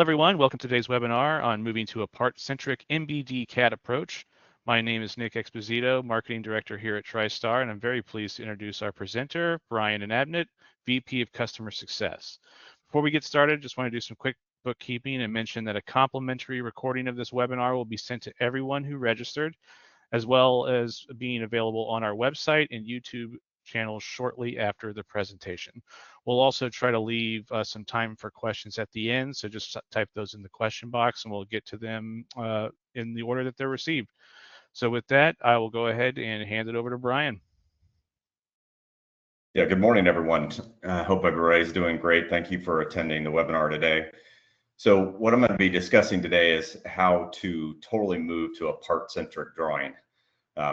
everyone, welcome to today's webinar on moving to a part-centric MBD CAD approach. My name is Nick Exposito, Marketing Director here at TriStar, and I'm very pleased to introduce our presenter, Bryan Enabnit, VP of Customer Success. Before we get started, just want to do some quick bookkeeping and mention that a complimentary recording of this webinar will be sent to everyone who registered, as well as being available on our website and YouTube channel shortly after the presentation. We'll also try to leave some time for questions at the end, so just type those in the question box and we'll get to them in the order that they're received. So with that, I will go ahead and hand it over to Bryan. Yeah, good morning, everyone. I hope everybody's doing great. Thank you for attending the webinar today. So what I'm going to be discussing today is how to totally move to a part-centric drawing.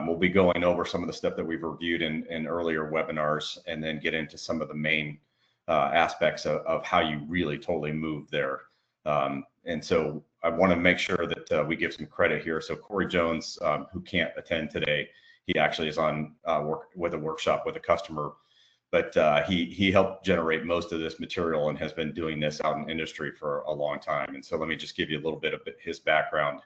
We'll be going over some of the stuff that we've reviewed in earlier webinars and then get into some of the main aspects of how you really totally move there. And so I want to make sure that we give some credit here. So Corey Jones, who can't attend today, he actually is on work with a workshop with a customer, but he helped generate most of this material and has been doing this out in industry for a long time. And so let me just give you a little bit of his background.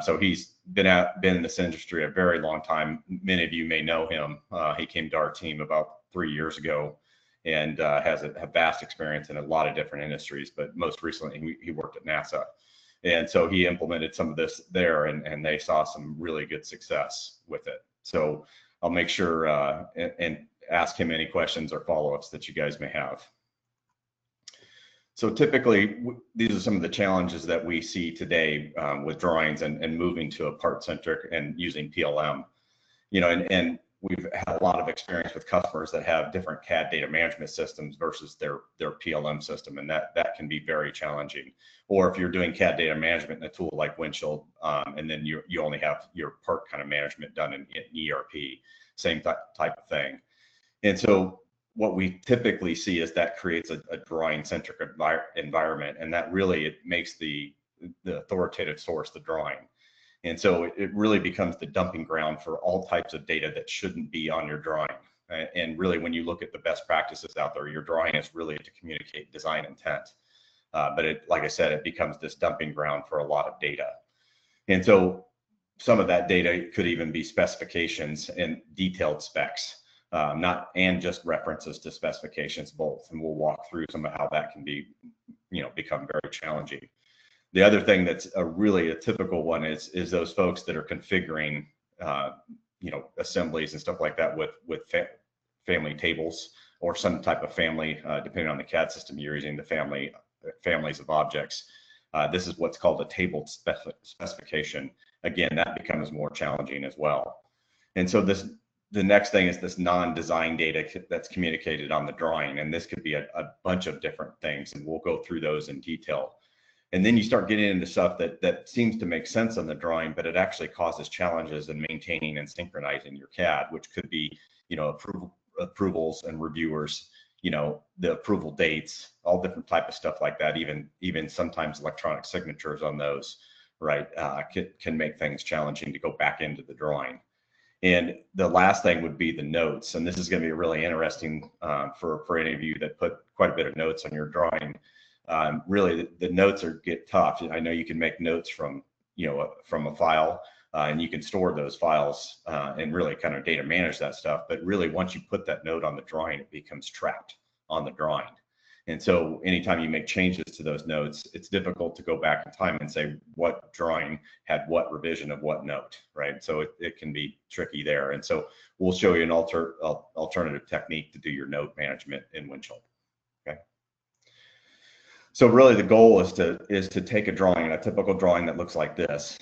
So he's been in this industry a very long time. Many of you may know him. He came to our team about 3 years ago and has a vast experience in a lot of different industries, but most recently he worked at NASA. And so he implemented some of this there and they saw some really good success with it. So I'll make sure and ask him any questions or follow-ups that you guys may have. So typically, these are some of the challenges that we see today with drawings and moving to a part-centric and using PLM. You know, and we've had a lot of experience with customers that have different CAD data management systems versus their PLM system, and that can be very challenging. Or if you're doing CAD data management in a tool like Windchill, and then you only have your part kind of management done in ERP, same type of thing. And so what we typically see is that creates a drawing-centric environment, and that really it makes the authoritative source the drawing. And so it really becomes the dumping ground for all types of data that shouldn't be on your drawing. And really, when you look at the best practices out there, your drawing is really to communicate design intent. But like I said, it becomes this dumping ground for a lot of data. And so some of that data could even be specifications and detailed specs. And just references to specifications both, and we'll walk through some of how that can be, become very challenging. The other thing that's really a typical one is those folks that are configuring, assemblies and stuff like that with family tables or some type of family, depending on the CAD system you're using, the families of objects. This is what's called a table specification. Again, that becomes more challenging as well. And so the next thing is this non-design data that's communicated on the drawing, and this could be a bunch of different things, and we'll go through those in detail. And then you start getting into stuff that seems to make sense on the drawing, but it actually causes challenges in maintaining and synchronizing your CAD, which could be, approvals and reviewers, the approval dates, all different type of stuff like that. Even sometimes electronic signatures on those, right, can make things challenging to go back into the drawing. And the last thing would be the notes. And this is going to be really interesting for any of you that put quite a bit of notes on your drawing. Really, the notes get tough. I know you can make notes from a file, and you can store those files and really kind of data manage that stuff. But really, once you put that note on the drawing, it becomes trapped on the drawing. And so anytime you make changes to those notes, it's difficult to go back in time and say what drawing had what revision of what note, right? So it can be tricky there. And so we'll show you an alternative technique to do your note management in Windchill, okay? So really the goal is to take a drawing, a typical drawing that looks like this,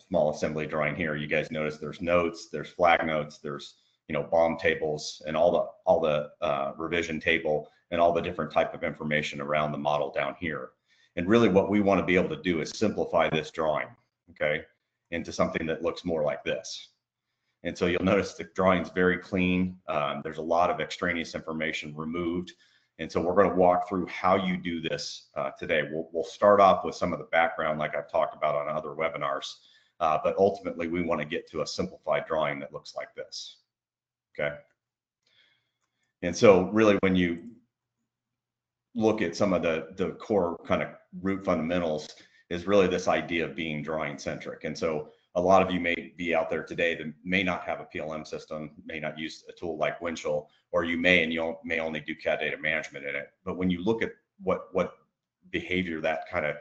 small assembly drawing here. You guys notice there's notes, there's flag notes, there's BOM tables, and all the revision table, and all the different type of information around the model down here. And really what we want to be able to do is simplify this drawing, okay, into something that looks more like this. And so you'll notice the drawing's very clean. There's a lot of extraneous information removed. And so we're going to walk through how you do this today. We'll start off with some of the background like I've talked about on other webinars, but ultimately we want to get to a simplified drawing that looks like this, okay? And so really when you look at some of the core kind of root fundamentals is really this idea of being drawing centric. And so a lot of you may be out there today that may not have a PLM system, may not use a tool like Windchill, or you may, and you may only do CAD data management in it. But when you look at what behavior that kind of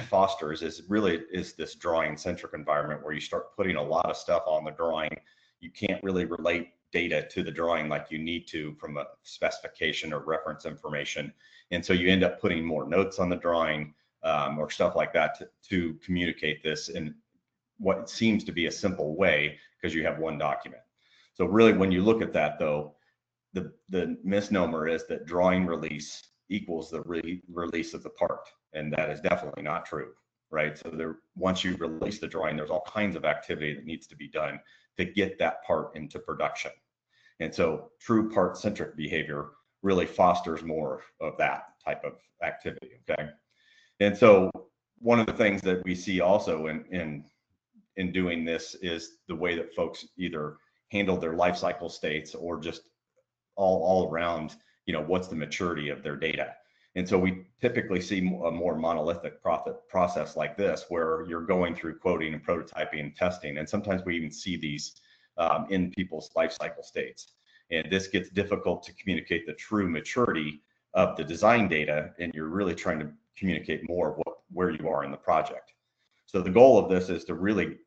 fosters is this drawing centric environment where you start putting a lot of stuff on the drawing. You can't really relate data to the drawing like you need to from a specification or reference information. And so you end up putting more notes on the drawing or stuff like that to communicate this in what seems to be a simple way because you have one document. So really when you look at that though, the misnomer is that drawing release equals the release of the part. And that is definitely not true, right? So once you release the drawing, there's all kinds of activity that needs to be done to get that part into production. And so true part-centric behavior really fosters more of that type of activity, okay? And so one of the things that we see also in doing this is the way that folks either handle their life cycle states or just all around, what's the maturity of their data. And so we typically see a more monolithic process like this, where you're going through quoting and prototyping and testing. And sometimes we even see these in people's life cycle states. And this gets difficult to communicate the true maturity of the design data. And you're really trying to communicate more of where you are in the project. So the goal of this is to really,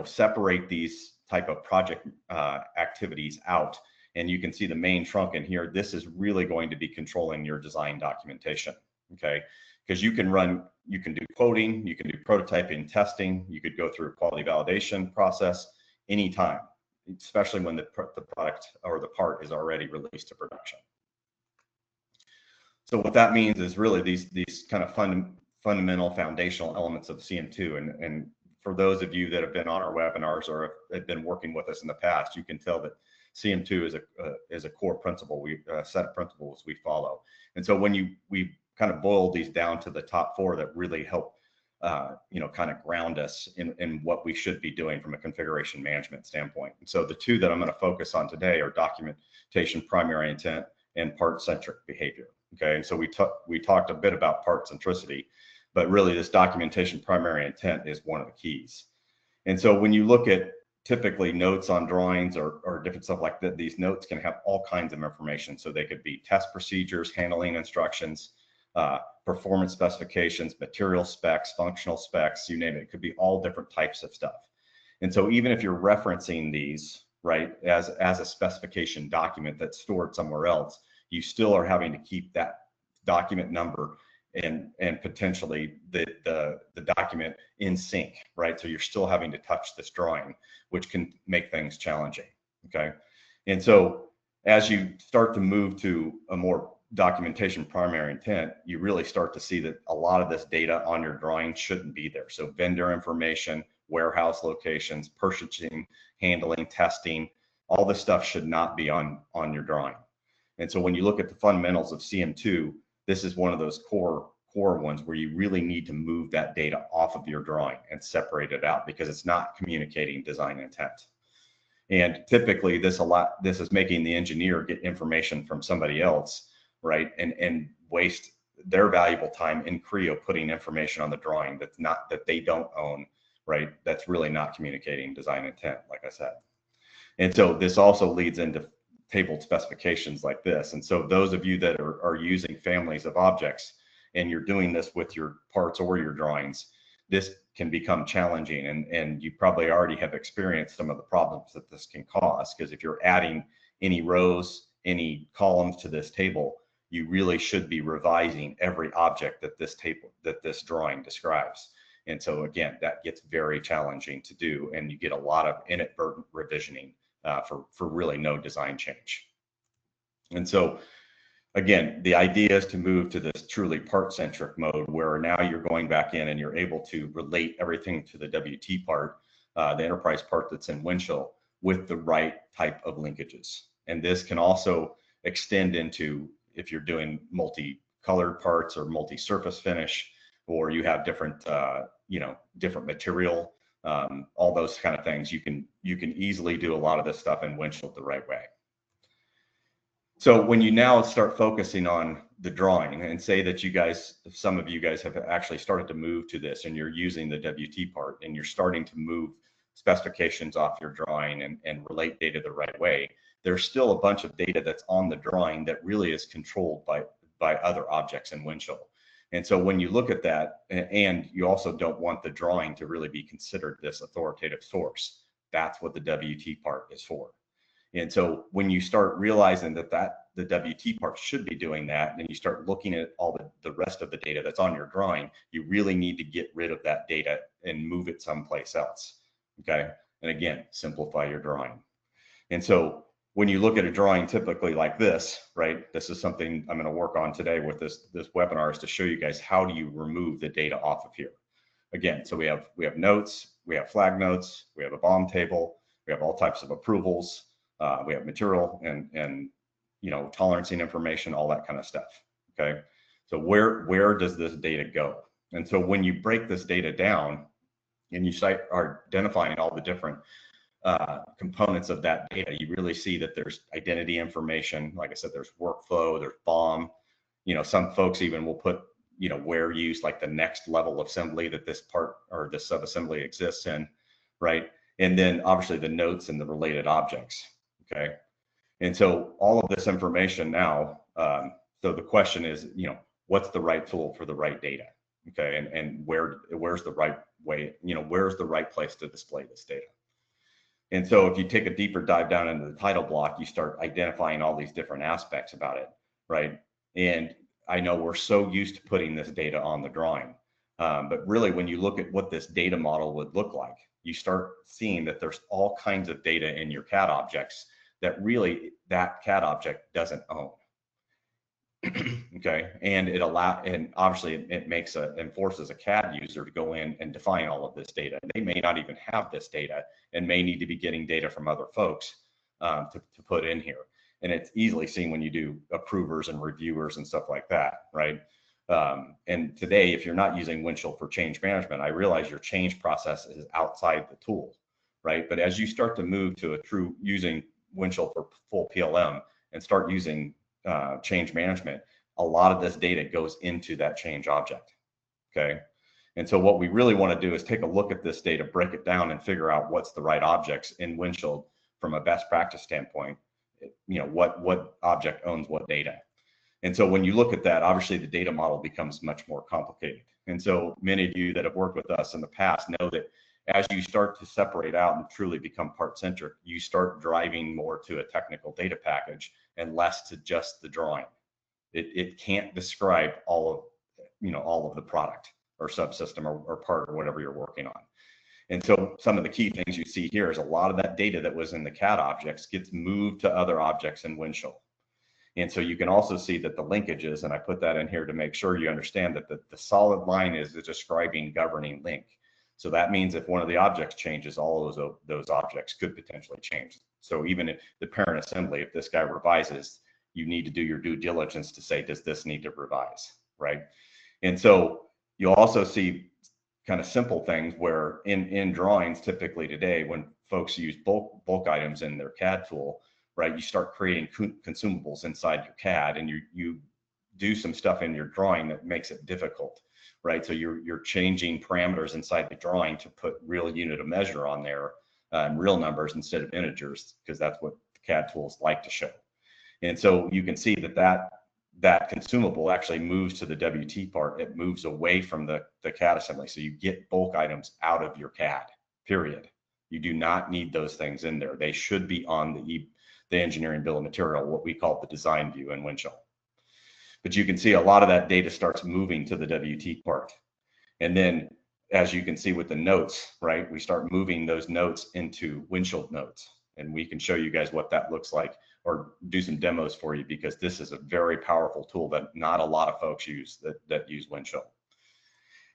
separate these type of project activities out. And you can see the main trunk in here. This is really going to be controlling your design documentation, okay? Because you can do quoting, you can do prototyping, testing, you could go through a quality validation process anytime, especially when the product or the part is already released to production. So what that means is really these kind of fundamental foundational elements of CM2. And for those of you that have been on our webinars or have been working with us in the past, you can tell that CM2 is a core principle, a set of principles we follow. And so when we kind of boil these down to the top four that really help, kind of ground us in what we should be doing from a configuration management standpoint. And so the two that I'm going to focus on today are documentation primary intent and part-centric behavior. Okay, and so we talked a bit about part centricity, but really this documentation primary intent is one of the keys. And so when you look at typically notes on drawings or different stuff like that, these notes can have all kinds of information. So they could be test procedures, handling instructions, performance specifications, material specs, functional specs, you name it. It could be all different types of stuff. And so even if you're referencing these, right, as a specification document that's stored somewhere else, you still are having to keep that document number and potentially the document in sync, right? So you're still having to touch this drawing, which can make things challenging, okay? And so as you start to move to a more documentation primary intent, you really start to see that a lot of this data on your drawing shouldn't be there. So vendor information, warehouse locations, purchasing, handling, testing, all this stuff should not be on your drawing. And so when you look at the fundamentals of CM2, this is one of those core ones where you really need to move that data off of your drawing and separate it out because it's not communicating design intent. And typically this is making the engineer get information from somebody else, right? And waste their valuable time in Creo putting information on the drawing that they don't own, right? That's really not communicating design intent, like I said. And so this also leads into tabled specifications like this. And so those of you that are using families of objects and you're doing this with your parts or your drawings, this can become challenging. And you probably already have experienced some of the problems that this can cause, because if you're adding any rows, any columns to this table, you really should be revising every object that this drawing describes. And so again, that gets very challenging to do, and you get a lot of inadvertent revisioning for really no design change. And so again, the idea is to move to this truly part-centric mode where now you're going back in and you're able to relate everything to the WT part, the enterprise part that's in Windchill, with the right type of linkages. And this can also extend into if you're doing multi-colored parts or multi-surface finish, or you have different, different material, all those kind of things. You can easily do a lot of this stuff in Windchill the right way. So when you now start focusing on the drawing and say that you guys, some of you guys have actually started to move to this and you're using the WT part and you're starting to move specifications off your drawing and relate data the right way, there's still a bunch of data that's on the drawing that really is controlled by other objects in Windchill. And so when you look at that, and you also don't want the drawing to really be considered this authoritative source, that's what the WT part is for. And so when you start realizing that the WT part should be doing that, and you start looking at all the rest of the data that's on your drawing, you really need to get rid of that data and move it someplace else. Okay. And again, simplify your drawing. And so when you look at a drawing typically like this, right, this is something I'm going to work on today with this webinar, is to show you guys how do you remove the data off of here. Again, so we have notes, we have flag notes, we have a BOM table, we have all types of approvals, we have material and you know, tolerancing information, all that kind of stuff. Okay, so where does this data go? And so when you break this data down and you are identifying all the different components of that data, you really see that there's identity information. Like I said, there's workflow, there's BOM. You know, some folks even will put, you know, where used, like the next level of assembly that this part or this subassembly exists in, right? And then obviously the notes and the related objects. Okay. And so all of this information now, so the question is, you know, what's the right tool for the right data? Okay. And where's the right way, you know, where's the right place to display this data? And so if you take a deeper dive down into the title block, you start identifying all these different aspects about it, right? And I know we're so used to putting this data on the drawing, but really when you look at what this data model would look like, you start seeing that there's all kinds of data in your CAD objects that really that CAD object doesn't own. Okay, and and obviously it forces a CAD user to go in and define all of this data. They may not even have this data and may need to be getting data from other folks to put in here. And it's easily seen when you do approvers and reviewers and stuff like that, right? And today, if you're not using Windchill for change management, I realize your change process is outside the tool, right? But as you start to move to a true using Windchill for full PLM and start using change management, a lot of this data goes into that change object. Okay. And so what we really want to do is take a look at this data, break it down, and figure out what's the right objects in Windchill from a best practice standpoint. You know, what object owns what data. And so when you look at that, obviously the data model becomes much more complicated. And so many of you that have worked with us in the past know that as you start to separate out and truly become part-centric, you start driving more to a technical data package and less to just the drawing. It can't describe all of the product or subsystem or part or whatever you're working on. And so some of the key things you see here is a lot of that data that was in the CAD objects gets moved to other objects in Windchill. And so you can also see that the linkages, and I put that in here to make sure you understand that the solid line is describing governing link. So that means if one of the objects changes, all of those objects could potentially change. So even if the parent assembly, if this guy revises, you need to do your due diligence to say, does this need to revise, right? And so you'll also see kind of simple things where in drawings typically today, when folks use bulk items in their CAD tool, right, you start creating consumables inside your CAD, and you do some stuff in your drawing that makes it difficult, right? So you're changing parameters inside the drawing to put real unit of measure on there, and real numbers instead of integers, because that's what the CAD tools like to show. And so you can see that consumable actually moves to the WT part. It moves away from the CAD assembly. So you get bulk items out of your CAD, period. You do not need those things in there. They should be on the engineering bill of material, what we call the design view in Windchill. But you can see a lot of that data starts moving to the WT part. And then as you can see with the notes, right, we start moving those notes into Windchill notes. And we can show you guys what that looks like or do some demos for you, because this is a very powerful tool that not a lot of folks use that use Windchill.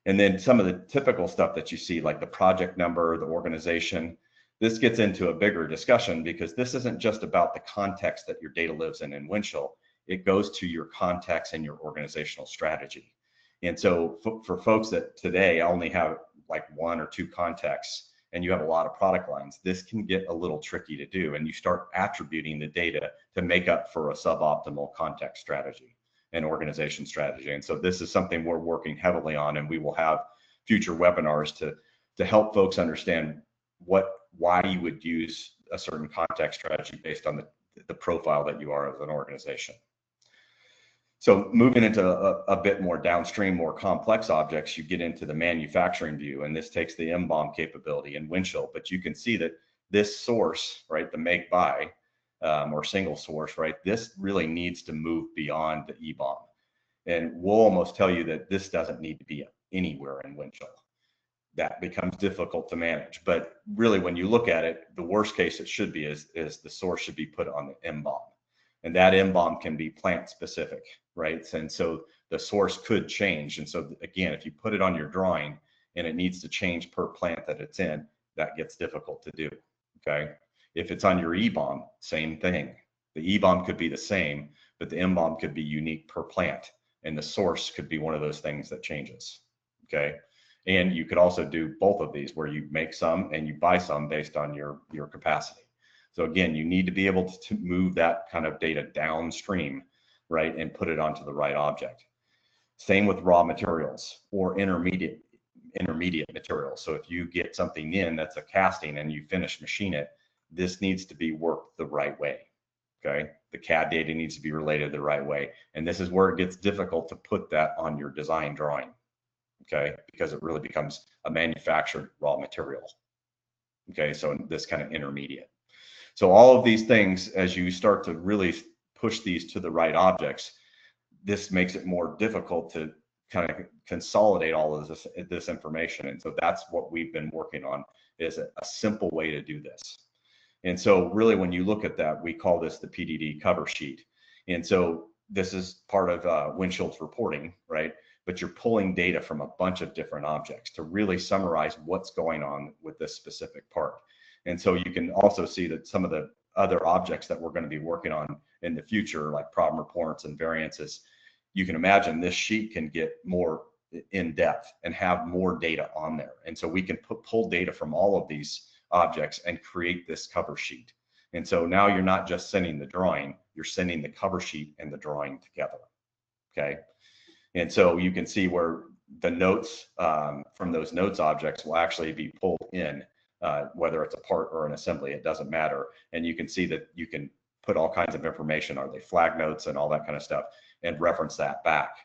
And then some of the typical stuff that you see, like the project number, the organization, this gets into a bigger discussion, because this isn't just about the context that your data lives in Windchill. It goes to your context and your organizational strategy. And so for folks that today only have like one or two contexts, and you have a lot of product lines, this can get a little tricky to do. And you start attributing the data to make up for a suboptimal context strategy and organization strategy. And so this is something we're working heavily on, and we will have future webinars to help folks understand why you would use a certain context strategy based on the profile that you are as an organization. So moving into a bit more downstream, more complex objects, you get into the manufacturing view, and this takes the MBOM capability in Windchill. But you can see that this source, right, the make buy or single source, right, this really needs to move beyond the EBOM. And we'll almost tell you that this doesn't need to be anywhere in Windchill. That becomes difficult to manage. But really, when you look at it, the worst case it should be is the source should be put on the MBOM. And that MBOM can be plant specific, right? And so the source could change. And so again, if you put it on your drawing and it needs to change per plant that it's in, that gets difficult to do, okay? If it's on your EBOM, same thing. The EBOM could be the same, but the MBOM could be unique per plant. And the source could be one of those things that changes, okay? And you could also do both of these where you make some and you buy some based on your capacity. So again, you need to be able to move that kind of data downstream, right, and put it onto the right object. Same with raw materials or intermediate materials. So if you get something in that's a casting and you machine it, this needs to be worked the right way, okay? The CAD data needs to be related the right way. And this is where it gets difficult to put that on your design drawing, okay? Because it really becomes a manufactured raw material, okay? So this kind of intermediate. So all of these things, as you start to really push these to the right objects, this makes it more difficult to kind of consolidate all of this information. And so that's what we've been working on, is a simple way to do this. And so really, when you look at that, we call this the PDD cover sheet. And so this is part of Windchill's reporting, right? But you're pulling data from a bunch of different objects to really summarize what's going on with this specific part. And so you can also see that some of the other objects that we're going to be working on in the future, like problem reports and variances, you can imagine this sheet can get more in depth and have more data on there. And so we can pull data from all of these objects and create this cover sheet. And so now you're not just sending the drawing, you're sending the cover sheet and the drawing together, okay? And so you can see where the notes from those notes objects will actually be pulled in. Whether it's a part or an assembly, it doesn't matter. And you can see that you can put all kinds of information, are they flag notes and all that kind of stuff, and reference that back.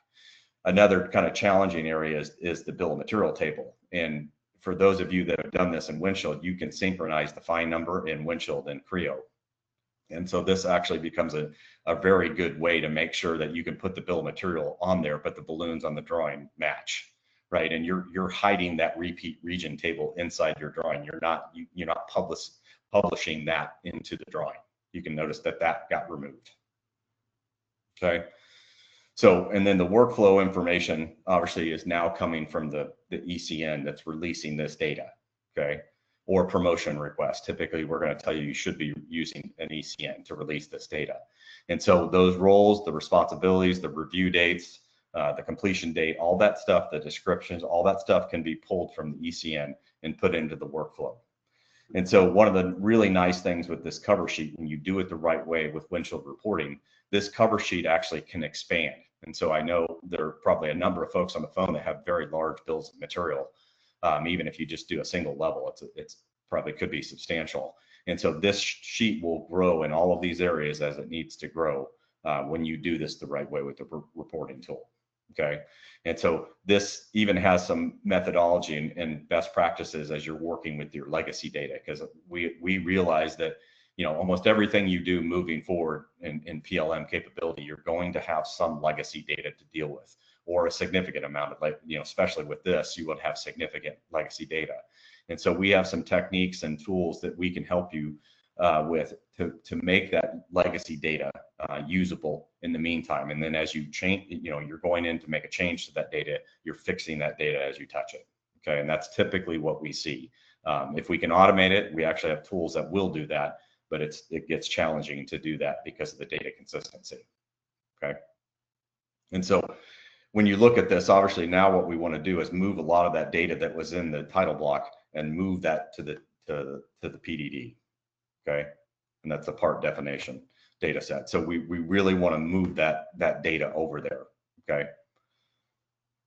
Another kind of challenging area is the bill of material table. And for those of you that have done this in Windchill, you can synchronize the fine number in Windchill and Creo. And so this actually becomes a very good way to make sure that you can put the bill of material on there, but the balloons on the drawing match. Right, and you're hiding that repeat region table inside your drawing. You're not publishing that into the drawing. You can notice that got removed. Okay, so and then the workflow information obviously is now coming from the ECN that's releasing this data. Okay, or promotion request. Typically, we're going to tell you should be using an ECN to release this data. And so those roles, the responsibilities, the review dates, the completion date, all that stuff, the descriptions, all that stuff can be pulled from the ECN and put into the workflow. And so one of the really nice things with this cover sheet, when you do it the right way with Windchill reporting, this cover sheet actually can expand. And so I know there are probably a number of folks on the phone that have very large bills of material. Even if you just do a single level, it's probably could be substantial. And so this sheet will grow in all of these areas as it needs to grow when you do this the right way with the reporting tool. Okay, and so this even has some methodology and best practices as you're working with your legacy data, because we realize that almost everything you do moving forward in PLM capability, you're going to have some legacy data to deal with, or a significant amount of, especially with this, you would have significant legacy data. And so we have some techniques and tools that we can help you with to make that legacy data usable in the meantime. And then as you change, you're going in to make a change to that data, you're fixing that data as you touch it. Okay, and that's typically what we see. If we can automate it, we actually have tools that will do that, but it gets challenging to do that because of the data consistency. Okay, and so when you look at this, obviously now what we want to do is move a lot of that data that was in the title block and move that to the PDD. Okay, and that's the part definition data set. So we really want to move that data over there. Okay,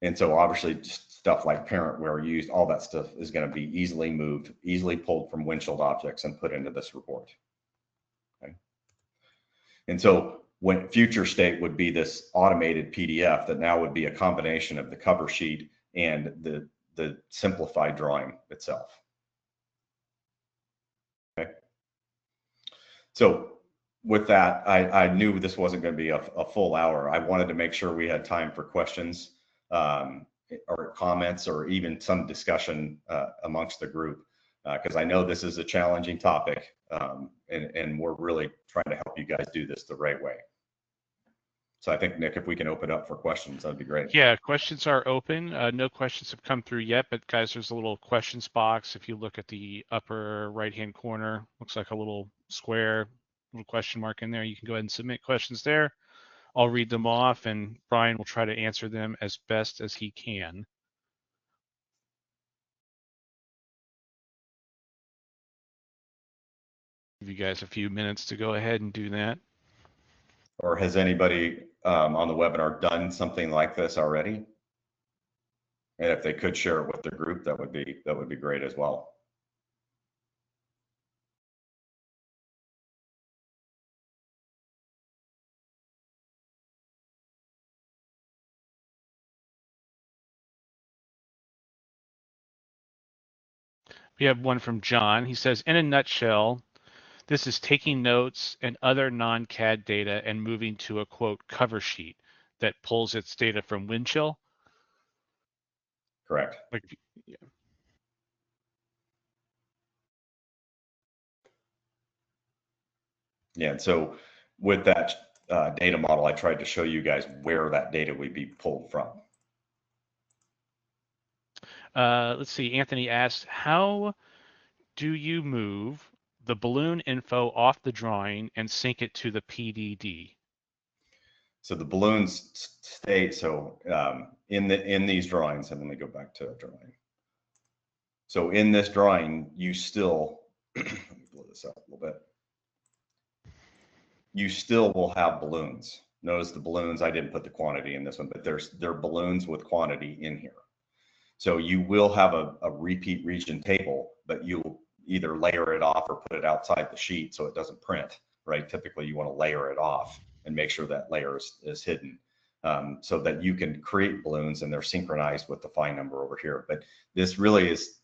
and so obviously stuff like parent where used, all that stuff is going to be easily moved, easily pulled from windshield objects and put into this report. Okay, and so when future state would be this automated PDF that now would be a combination of the cover sheet and the simplified drawing itself. Okay. So with that, I knew this wasn't going to be a full hour. I wanted to make sure we had time for questions or comments or even some discussion amongst the group, because I know this is a challenging topic, and we're really trying to help you guys do this the right way. So I think, Nick, if we can open up for questions, that'd be great. Yeah, questions are open. No questions have come through yet, but guys, there's a little questions box. If you look at the upper right-hand corner, looks like a little square, little question mark in there. You can go ahead and submit questions there. I'll read them off, and Bryan will try to answer them as best as he can. Give you guys a few minutes to go ahead and do that. Or has anybody on the webinar done something like this already? And if they could share it with the group, that would be great as well. We have one from John. He says, in a nutshell, this is taking notes and other non-CAD data and moving to a quote cover sheet that pulls its data from Windchill. Correct. Like, yeah. Yeah, and so with that data model, I tried to show you guys where that data would be pulled from. Let's see, Anthony asked, how do you move the balloon info off the drawing and sync it to the PDD? So the balloons stay, so in these drawings, and let me go back to a drawing. So in this drawing, you still, let me blow this up a little bit. You still will have balloons. Notice the balloons, I didn't put the quantity in this one, but there are balloons with quantity in here. So you will have a repeat region table, but you'll either layer it off or put it outside the sheet so it doesn't print, right? Typically you want to layer it off and make sure that layer is hidden, so that you can create balloons and they're synchronized with the fine number over here. But this really is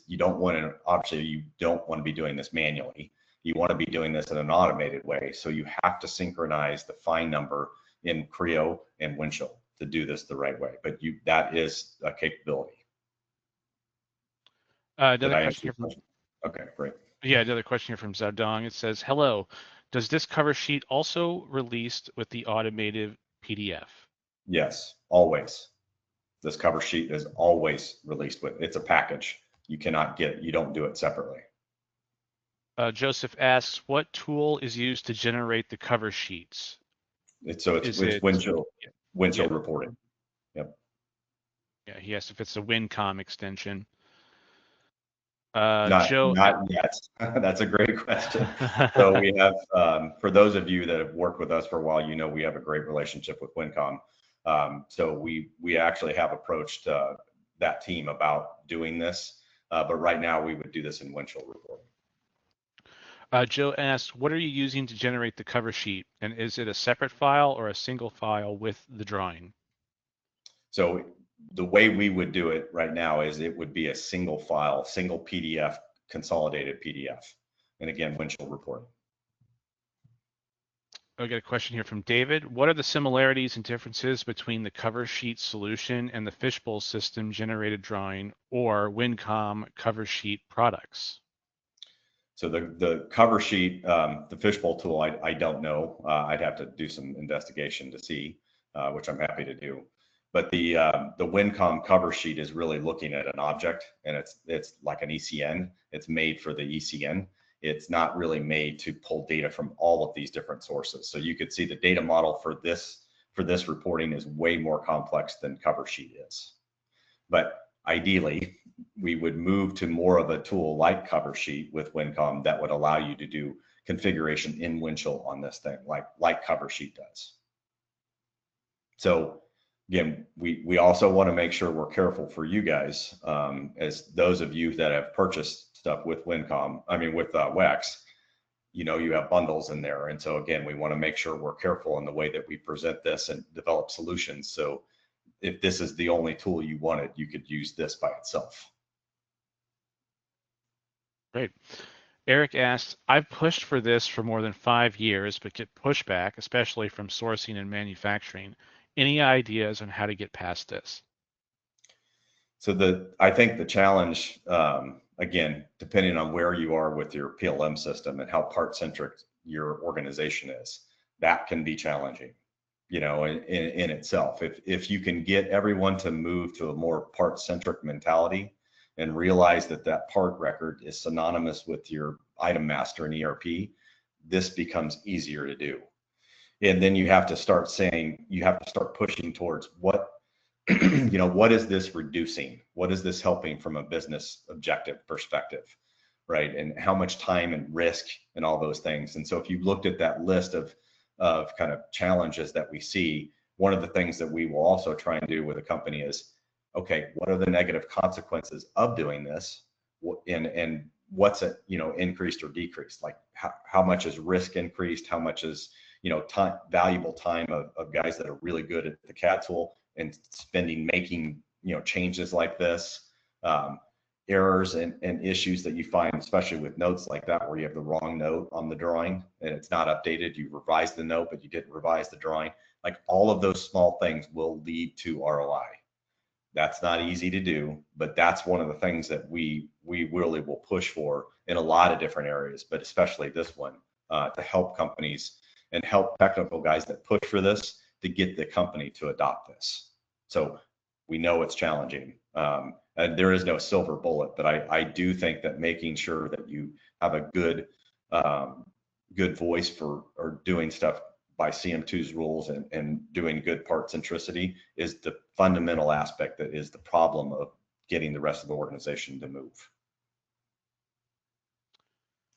you don't want to, obviously you don't want to be doing this manually. You want to be doing this in an automated way. So you have to synchronize the fine number in Creo and Windchill to do this the right way. But that is a capability. Another question here from, okay, great. Yeah, another question here from Zedong. It says, hello, does this cover sheet also released with the automated PDF? Yes, always. This cover sheet is always released with, it's a package. You don't do it separately. Joseph asks, what tool is used to generate the cover sheets? It's Windchill reporting. Yep. Yeah, he asked if it's a WinCom extension. Not yet. That's a great question. So we have, for those of you that have worked with us for a while, you know we have a great relationship with WinCom. So we actually have approached that team about doing this, but right now we would do this in Windchill reporting. Joe asked, what are you using to generate the cover sheet? And is it a separate file or a single file with the drawing? So the way we would do it right now is it would be a single file, single PDF, consolidated PDF. And again, Windchill reporting. I got a question here from David. What are the similarities and differences between the cover sheet solution and the fishbowl system generated drawing or WinCom cover sheet products? So the cover sheet, the fishbowl tool, I don't know. I'd have to do some investigation to see, which I'm happy to do. But the WinCom cover sheet is really looking at an object, and it's like an ECN. It's made for the ECN. It's not really made to pull data from all of these different sources. So you could see the data model for this reporting is way more complex than cover sheet is. But ideally, we would move to more of a tool like Cover Sheet with Wincom that would allow you to do configuration in Windchill on this thing, like Cover Sheet does. So again, we also want to make sure we're careful for you guys, as those of you that have purchased stuff with Wincom, with WEX, you have bundles in there. And so again, we want to make sure we're careful in the way that we present this and develop solutions. So if this is the only tool you wanted, you could use this by itself. Great. Eric asks, I've pushed for this for more than 5 years, but get pushback, especially from sourcing and manufacturing. Any ideas on how to get past this? So I think the challenge, again, depending on where you are with your PLM system and how part-centric your organization is, that can be challenging, in itself. If you can get everyone to move to a more part-centric mentality and realize that that part record is synonymous with your item master and ERP, this becomes easier to do. And then you have to start pushing towards what what is this reducing? What is this helping from a business objective perspective, right? And how much time and risk and all those things. And so if you looked at that list of kind of challenges that we see, one of the things that we will also try and do with a company is, okay, what are the negative consequences of doing this? And what's it, increased or decreased? Like how much is risk increased? How much is, valuable time of guys that are really good at the CAD tool and making changes like this, errors and issues that you find, especially with notes like that, where you have the wrong note on the drawing and it's not updated. You revised the note, but you didn't revise the drawing. Like all of those small things will lead to ROI. That's not easy to do, but that's one of the things that we really will push for in a lot of different areas, but especially this one, to help companies and help technical guys that push for this to get the company to adopt this. So we know it's challenging, and there is no silver bullet, but I do think that making sure that you have a good voice for or doing stuff by CM2's rules and doing good part centricity is the fundamental aspect that is the problem of getting the rest of the organization to move.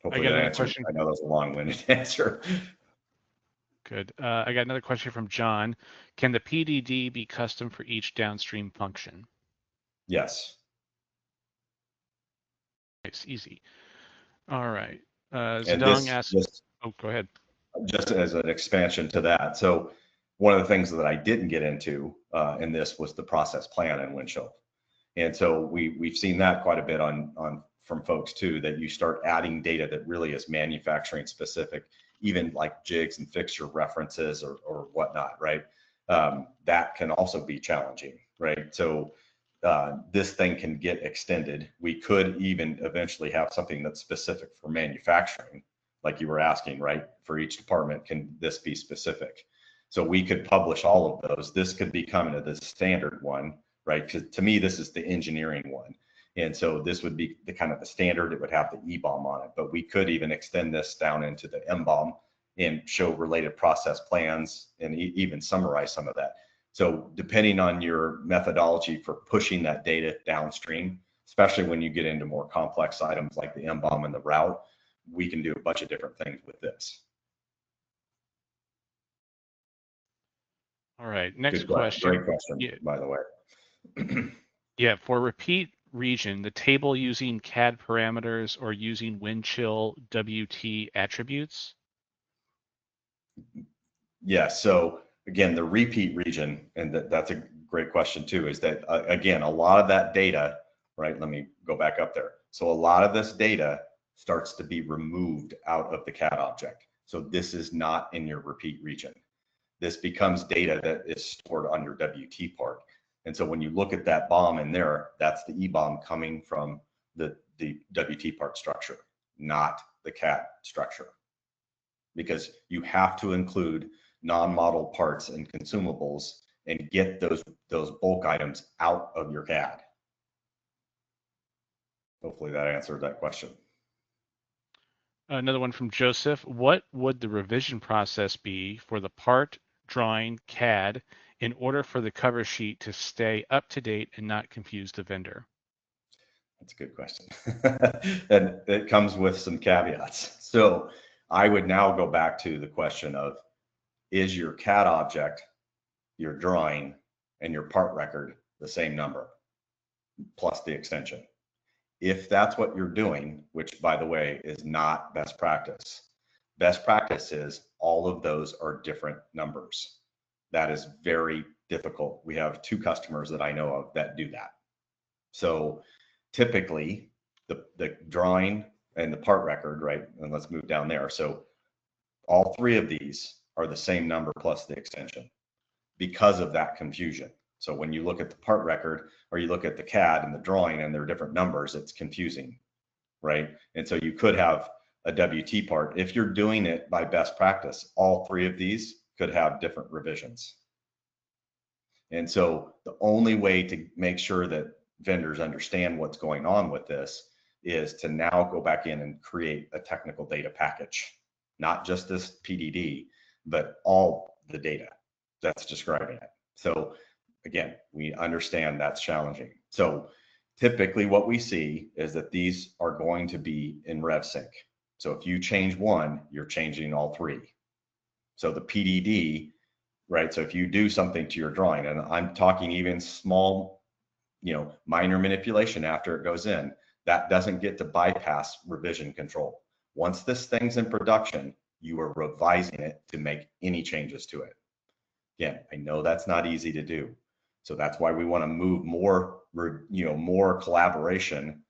Hopefully that answered. I know that was a long-winded answer. Good. I got another question from John. Can the PDD be custom for each downstream function? Yes. Nice, easy. All right. And Zedong asks, oh, go ahead. Just as an expansion to that. So one of the things that I didn't get into in this was the process plan in Windchill. And so we've seen that quite a bit on from folks too, that you start adding data that really is manufacturing specific, even like jigs and fixture references or whatnot, right? That can also be challenging, right? So this thing can get extended. We could even eventually have something that's specific for manufacturing, like you were asking, right? For each department, can this be specific? So we could publish all of those. This could become the standard one, right? Because to me, this is the engineering one. And so this would be the kind of the standard. It would have the EBOM on it, but we could even extend this down into the MBOM and show related process plans and even summarize some of that. So depending on your methodology for pushing that data downstream, especially when you get into more complex items like the MBOM and the route, we can do a bunch of different things with this. All right, next question. Great question, yeah. By the way. Yeah, for repeat region, the table using CAD parameters or using Windchill WT attributes? Yeah, so again, the repeat region, and that's a great question too, is that, again, a lot of that data, right? Let me go back up there. So a lot of this data starts to be removed out of the CAD object. So this is not in your repeat region. This becomes data that is stored on your WT part. And so when you look at that BOM in there, that's the EBOM coming from the WT part structure, not the CAD structure. Because you have to include non-model parts and consumables and get those bulk items out of your CAD. Hopefully that answered that question. Another one from Joseph. What would the revision process be for the part drawing CAD in order for the cover sheet to stay up to date and not confuse the vendor? That's a good question. And it comes with some caveats. So I would now go back to the question of, is your CAD object, your drawing, and your part record the same number plus the extension? If that's what you're doing, which by the way is not best practice, best practice is all of those are different numbers. That is very difficult. We have 2 customers that I know of that do that. So typically the drawing and the part record, right? And let's move down there. So all 3 of these are the same number plus the extension because of that confusion. So when you look at the part record or you look at the CAD and the drawing and they're different numbers, it's confusing, right? And so you could have a WT part. If you're doing it by best practice, all 3 of these could have different revisions. And so the only way to make sure that vendors understand what's going on with this is to now go back in and create a technical data package, not just this PDD, but all the data that's describing it. So again, we understand that's challenging. So typically what we see is that these are going to be in RevSync. So if you change one, you're changing all 3. So the PDD, right? So if you do something to your drawing, and I'm talking even small, minor manipulation after it goes in, that doesn't get to bypass revision control. Once this thing's in production, you are revising it to make any changes to it. Again, I know that's not easy to do. So that's why we want to move more, more collaboration,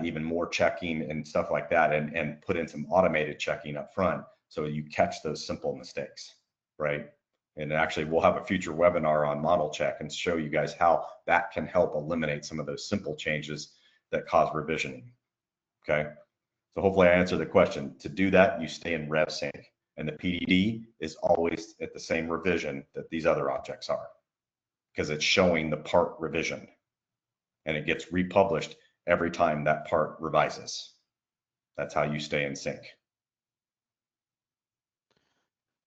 even more checking and stuff like that, and put in some automated checking up front so you catch those simple mistakes, right? And actually, we'll have a future webinar on model check and show you guys how that can help eliminate some of those simple changes that cause revisioning. Okay, so hopefully I answered the question. To do that, you stay in RevSync, and the PDD is always at the same revision that these other objects are, because it's showing the part revision, and it gets republished every time that part revises. That's how you stay in sync.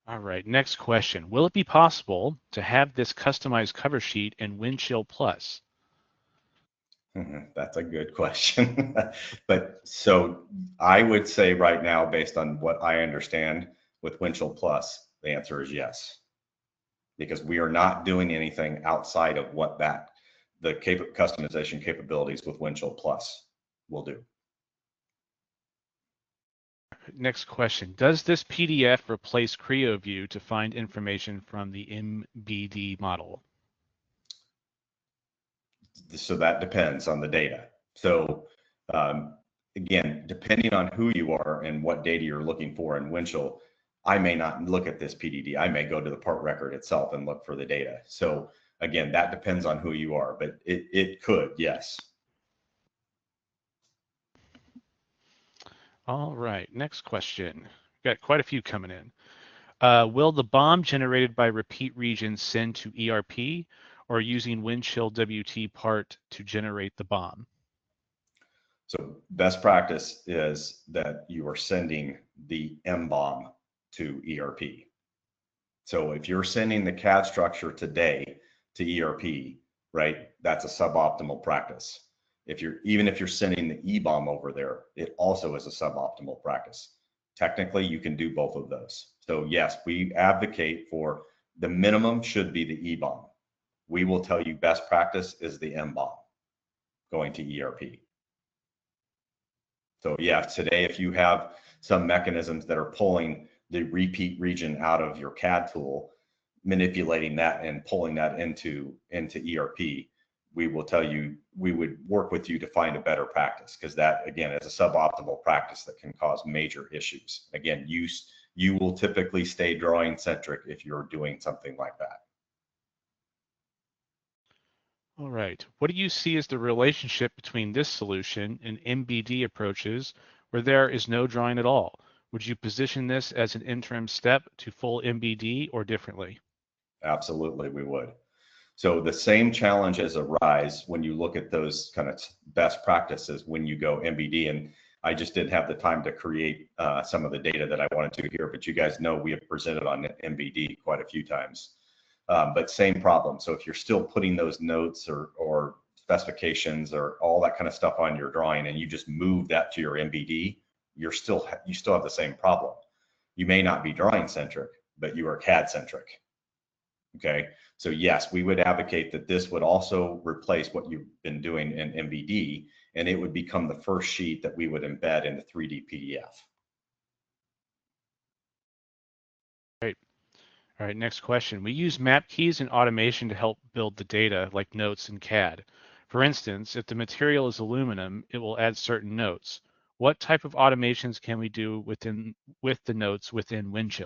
All right, next question. Will it be possible to have this customized cover sheet in Windchill Plus? That's a good question. But so I would say right now, based on what I understand with Windchill Plus, the answer is yes. Because we are not doing anything outside of what the customization capabilities with Windchill Plus will do. Next question. Does this PDF replace CreoView to find information from the MBD model? So that depends on the data. So again, depending on who you are and what data you're looking for in Windchill, I may not look at this PDD. I may go to the part record itself and look for the data. So again, that depends on who you are, but it could, yes. All right, next question. We've got quite a few coming in. Will the BOM generated by repeat regions send to ERP, or using Windchill WT part to generate the BOM? So best practice is that you are sending the MBOM to ERP. So if you're sending the CAD structure today to ERP, right, that's a suboptimal practice. Even if you're sending the EBOM over there, it also is a suboptimal practice. Technically, you can do both of those. So yes, we advocate for the minimum should be the EBOM. We will tell you best practice is the MBOM going to ERP. So yeah, today, if you have some mechanisms that are pulling the repeat region out of your CAD tool, manipulating that and pulling that into ERP, we will tell you, we would work with you to find a better practice, because that, again, is a suboptimal practice that can cause major issues. Again, you will typically stay drawing centric if you're doing something like that. All right. What do you see as the relationship between this solution and MBD approaches where there is no drawing at all? Would you position this as an interim step to full MBD or differently? Absolutely, we would. So the same challenges arise when you look at those kind of best practices when you go MBD. And I just didn't have the time to create some of the data that I wanted to here, but you guys know we have presented on MBD quite a few times. but same problem. So if you're still putting those notes or specifications or all that kind of stuff on your drawing and you just move that to your MBD, you still have the same problem. You may not be drawing centric, but you are CAD centric. Okay, so yes, we would advocate that this would also replace what you've been doing in MBD, and it would become the first sheet that we would embed in the 3D PDF. Great. All right, next question. We use map keys and automation to help build the data, like notes in CAD. For instance, if the material is aluminum, it will add certain notes. What type of automations can we do with the notes within Windchill?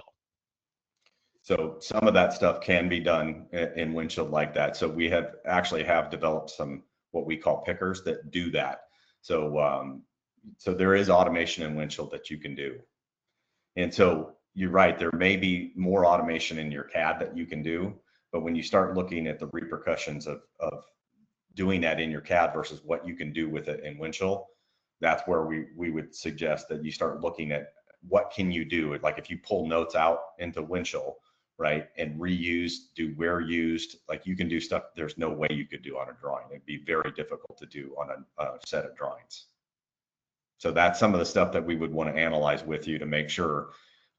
So some of that stuff can be done in Windchill like that. So we actually have developed some what we call pickers that do that. So so there is automation in Windchill that you can do. And so you're right, there may be more automation in your CAD that you can do, but when you start looking at the repercussions of doing that in your CAD versus what you can do with it in Windchill, that's where we would suggest that you start looking at what can you do. Like if you pull notes out into Windchill, right, and reuse, do where used, like you can do stuff there's no way you could do on a drawing. It'd be very difficult to do on a set of drawings. So that's some of the stuff that we would want to analyze with you to make sure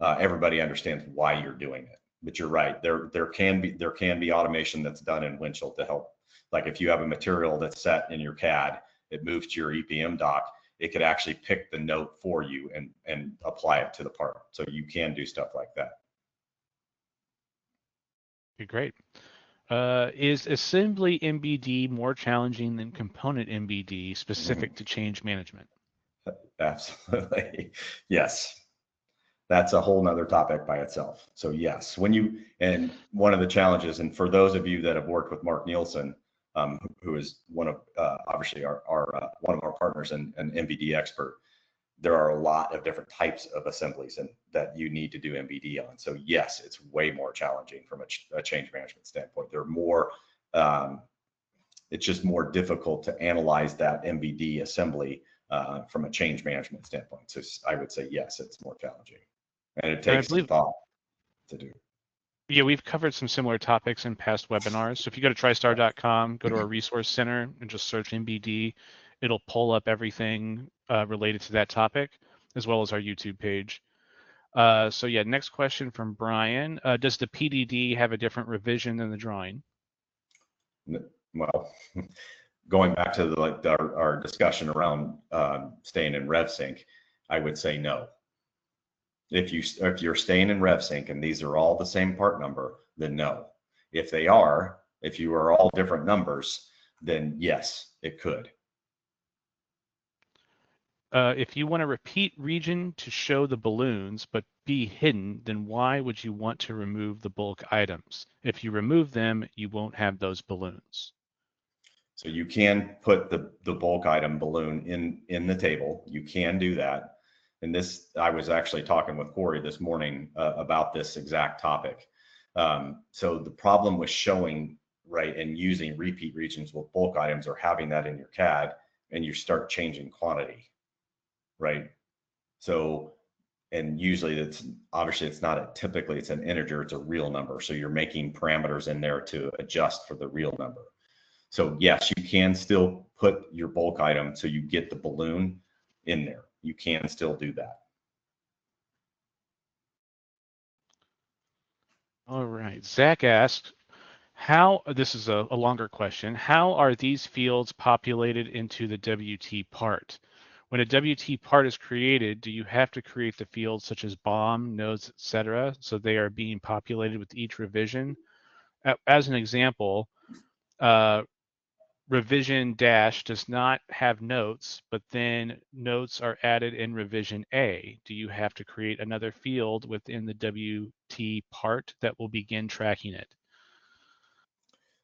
everybody understands why you're doing it. But you're right, there can be automation that's done in Windchill to help. Like if you have a material that's set in your CAD, it moves to your EPM doc, it could actually pick the note for you and apply it to the part. So you can do stuff like that. Okay, great. Is assembly MBD more challenging than component MBD specific to change management? Absolutely. Yes. That's a whole nother topic by itself. So yes, and one of the challenges, and for those of you that have worked with Mark Nielsen, who is one of obviously our one of our partners and an MBD expert, there are a lot of different types of assemblies and that you need to do MBD on. So yes, it's way more challenging from a change management standpoint. They're more, it's just more difficult to analyze that MBD assembly from a change management standpoint. So I would say yes, it's more challenging, and it takes some thought to do. Yeah, we've covered some similar topics in past webinars. So if you go to tristar.com, go to our resource center and just search MBD, it'll pull up everything related to that topic, as well as our YouTube page. So yeah, next question from Brian. Does the PDD have a different revision than the drawing? Well, going back to our discussion around staying in RevSync, I would say no. If you're staying in RevSync and these are all the same part number, then no. If you are all different numbers, then yes, it could. If you want to repeat region to show the balloons but be hidden, then why would you want to remove the bulk items? If you remove them, you won't have those balloons. So you can put the bulk item balloon in the table. You can do that. And this, I was actually talking with Corey this morning about this exact topic. So the problem with showing, right, and using repeat regions with bulk items or having that in your CAD, and you start changing quantity, right? So, and usually typically it's an integer, it's a real number. So you're making parameters in there to adjust for the real number. So yes, you can still put your bulk item so you get the balloon in there. You can still do that. All right. Zach asks, this is a longer question, how are these fields populated into the WT part? When a WT part is created, do you have to create the fields such as BOM, nodes, etc., so they are being populated with each revision? As an example, revision dash does not have notes, but then notes are added in revision A. Do you have to create another field within the WT part that will begin tracking it?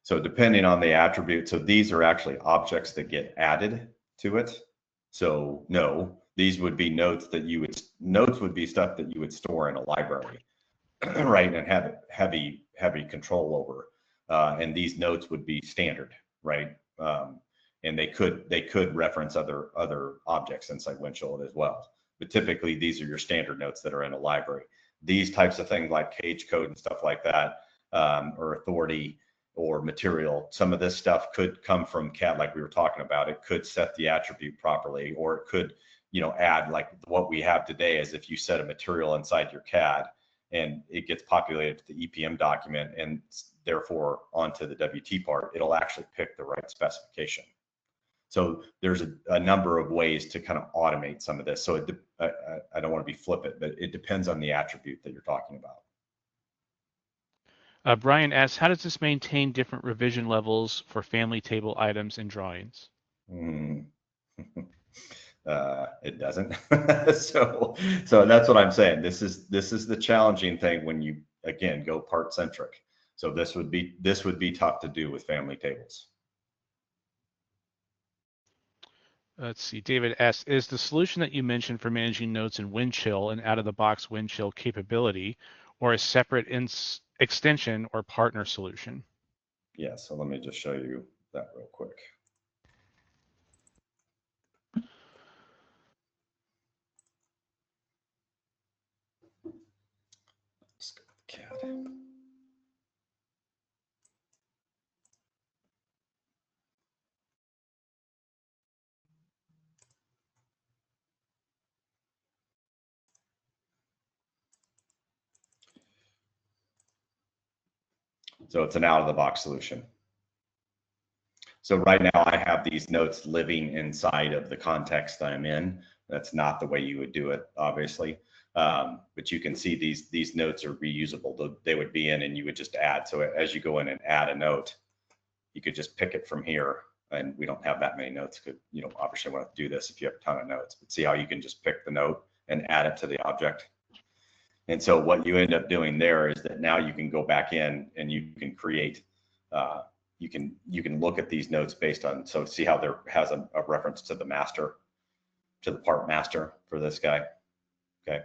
So depending on the attribute, so these are actually objects that get added to it. So no, these would be notes would be stuff that you would store in a library, right, and have heavy control over. And these notes would be standard, right? And they could reference other objects inside Windchill as well. But typically these are your standard notes that are in a library. These types of things like cage code and stuff like that, or authority or material. Some of this stuff could come from CAD, like we were talking about. It could set the attribute properly, or it could, add, like what we have today is if you set a material inside your CAD and it gets populated to the EPM document and therefore onto the WT part, it'll actually pick the right specification. So there's a number of ways to kind of automate some of this. So I don't want to be flippant, but it depends on the attribute that you're talking about. Brian asks, how does this maintain different revision levels for family table items and drawings? It doesn't. so that's what I'm saying. This is the challenging thing when you, again, go part centric. So this would be tough to do with family tables. Let's see. David asks, is the solution that you mentioned for managing notes in Windchill and out-of-the-box Windchill capability, or a separate extension or partner solution? Yeah, so let me just show you that real quick. Let's go with CAD. So it's an out-of-the-box solution. So right now I have these notes living inside of the context I'm in. That's not the way you would do it, obviously. But you can see these notes are reusable. They would be in and you would just add. So as you go in and add a note, you could just pick it from here. And we don't have that many notes. Could, obviously want to do this if you have a ton of notes, but see how you can just pick the note and add it to the object. And so what you end up doing there is that now you can go back in and you can create, you can look at these notes based on, so see how there has a reference to the master, to the part master for this guy. Okay.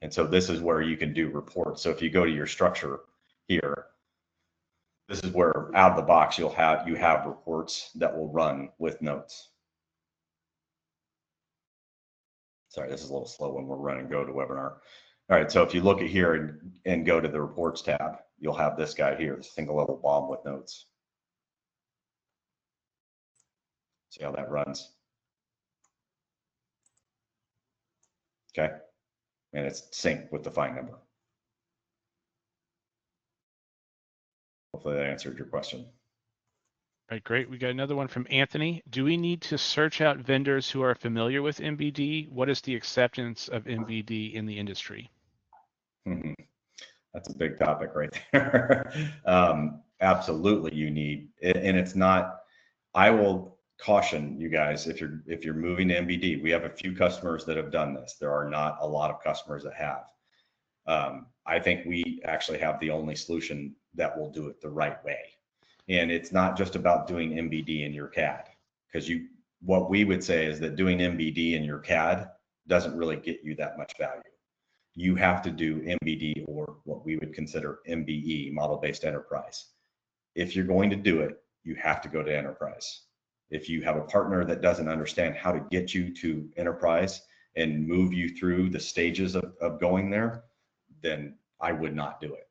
And so this is where you can do reports. So if you go to your structure here, this is where out of the box you have reports that will run with notes. Sorry, this is a little slow when we're running GoToWebinar. All right, so if you look at here and go to the reports tab, you'll have this guy here, the single level bomb with notes. See how that runs? Okay, and it's synced with the fine number. Hopefully that answered your question. All right, great. We got another one from Anthony. Do we need to search out vendors who are familiar with MBD? What is the acceptance of MBD in the industry? That's a big topic right there. Absolutely, you need, and it's not. I will caution you guys if you're moving to MBD. We have a few customers that have done this. There are not a lot of customers that have. I think we actually have the only solution that will do it the right way. And it's not just about doing MBD in your CAD, because what we would say is that doing MBD in your CAD doesn't really get you that much value. You have to do MBD, or what we would consider MBE, model-based enterprise. If you're going to do it, you have to go to enterprise. If you have a partner that doesn't understand how to get you to enterprise and move you through the stages of going there, then I would not do it.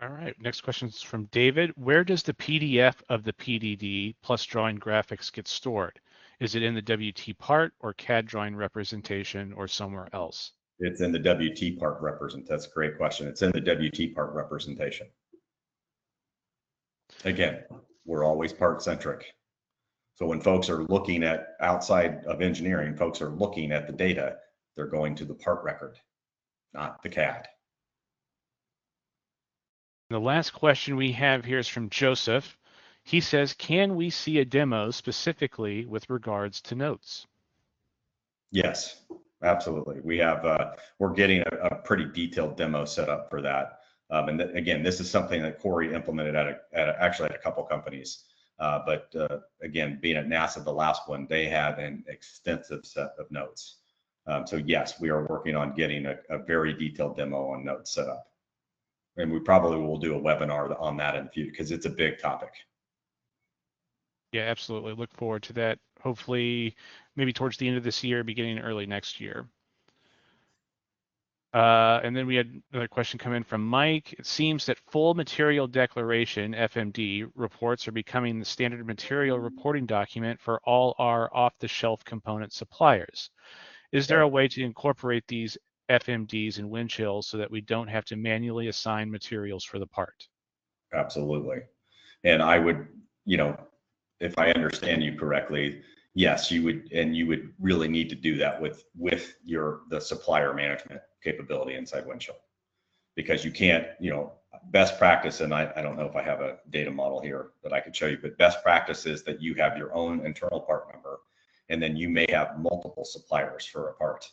All right, next question is from David. Where does the PDF of the PDD plus drawing graphics get stored? Is it in the WT part or CAD drawing representation or somewhere else? It's in the WT part represent. That's a great question. It's in the WT part representation. Again, we're always part centric. So when folks are looking at outside of engineering, folks are looking at the data, they're going to the part record, not the CAD. The last question we have here is from Joseph. He says, can we see a demo specifically with regards to notes? Yes, absolutely. We have, we're getting a pretty detailed demo set up for that. And again, this is something that Corey implemented actually at a couple companies. But again, being at NASA, the last one, they had an extensive set of notes. So yes, we are working on getting a very detailed demo on notes set up. And we probably will do a webinar on that in the future because it's a big topic. Yeah, absolutely. Look forward to that. Hopefully, maybe towards the end of this year, beginning early next year. And then we had another question come in from Mike. It seems that full material declaration, FMD, reports are becoming the standard material reporting document for all our off-the-shelf component suppliers. Is there a way to incorporate these FMDs in Windchill so that we don't have to manually assign materials for the part? Absolutely. And I would, you know, if I understand you correctly, yes, you would, and you would really need to do that with the supplier management capability inside Windchill, because you can't, you know, best practice, and I don't know if I have a data model here that I could show you, but best practice is that you have your own internal part number, and then you may have multiple suppliers for a part.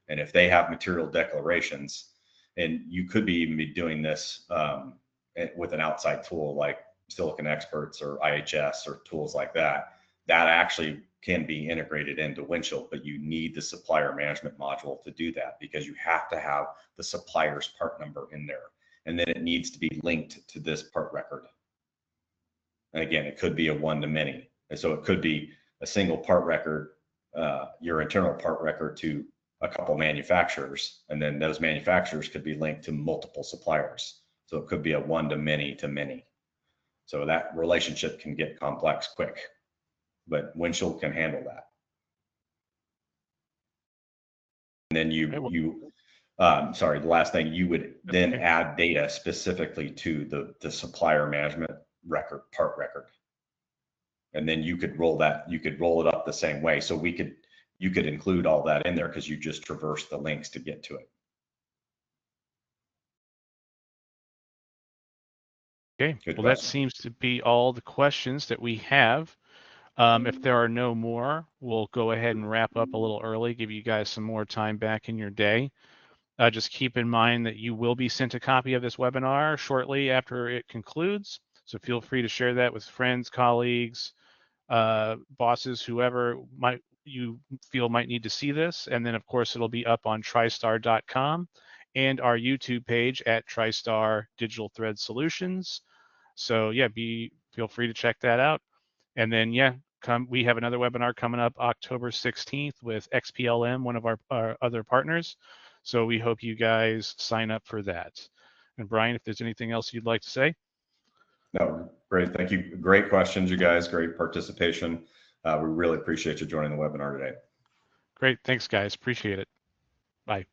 And if they have material declarations, and you could be even be doing this with an outside tool like Silicon Experts or IHS or tools like that, that actually can be integrated into Windchill, but you need the supplier management module to do that, because you have to have the supplier's part number in there. And then it needs to be linked to this part record. And again, it could be a one-to-many. And so it could be a single part record, your internal part record to a couple manufacturers, and then those manufacturers could be linked to multiple suppliers. So it could be a one-to-many to many. So that relationship can get complex quick, but Windchill can handle that. And then sorry, the last thing, you would then add data specifically to the supplier management record, part record. And then you could roll it up the same way. So you could include all that in there because you just traverse the links to get to it. Okay, Good well, question. that seems to be all the questions that we have. If there are no more, we'll go ahead and wrap up a little early, give you guys some more time back in your day. Just keep in mind that you will be sent a copy of this webinar shortly after it concludes. So feel free to share that with friends, colleagues, bosses, whoever you feel might need to see this. And then, of course, it'll be up on TriStar.com and our YouTube page at TriStar Digital Thread Solutions. So yeah, feel free to check that out. And then yeah, we have another webinar coming up October 16th with XPLM, one of our other partners. So we hope you guys sign up for that. And Bryan, if there's anything else you'd like to say. No, great. Thank you. Great questions, you guys. Great participation. We really appreciate you joining the webinar today. Great. Thanks, guys. Appreciate it. Bye.